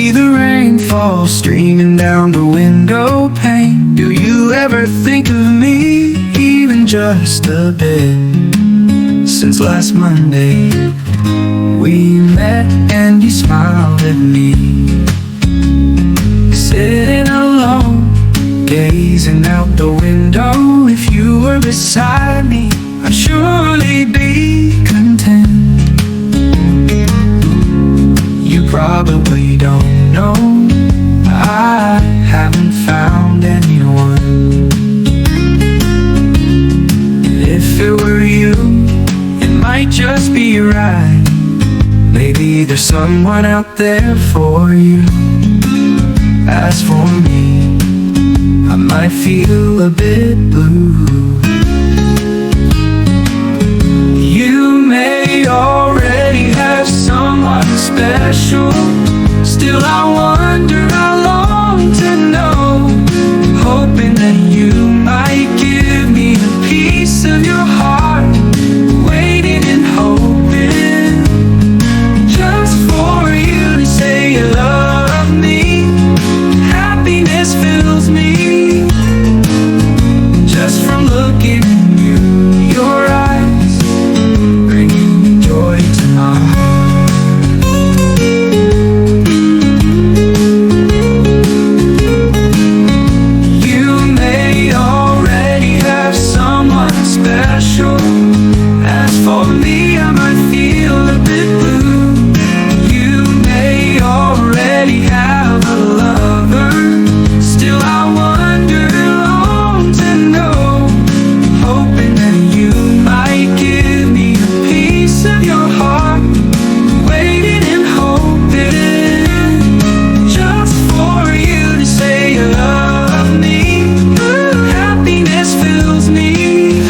see the rain fall streaming down the window pane. Do you ever think of me, even just a bit? Since last Monday we met and you smiled at me, sitting alone, gazing out the window. If you were beside me, I'd surely be content. You probably don't know, I haven't found anyone. If it were you, it might just be right. Maybe there's someone out there for you. As for me, I might feel a bit blue. You may already have someone special. Still I wonder, I long to know, hoping that you might give me a piece of your heart. Waiting and hoping just for you to say you love me. Happiness fills me just from looking in you, your eyes, bringing joy to my heart. You may already have someone special. As for me, I might feel a bit blue. You may already have a lover. Still I wonder, long to know, hoping that you might give me a piece of your heart. Waiting and hoping just for you to say you love me. Happiness fills me,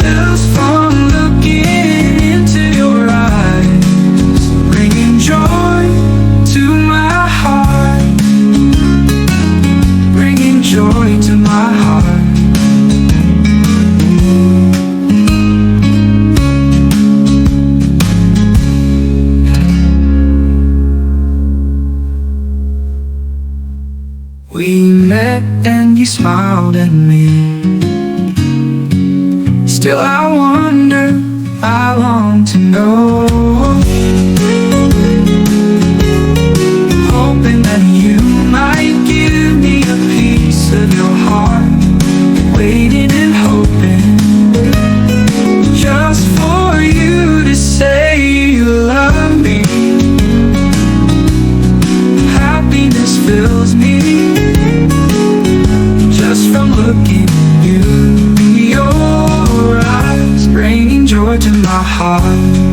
fills from looking into your eyes, bringing joy to my heart, bringing joy to my heart. We met and you smiled at me. Still I wonder, I long to know, hoping that you might give me a piece of your heart. Waiting and hoping just for you to say you love me. Happiness fills me just from looking at you, your eyes, bringing joy to my heart.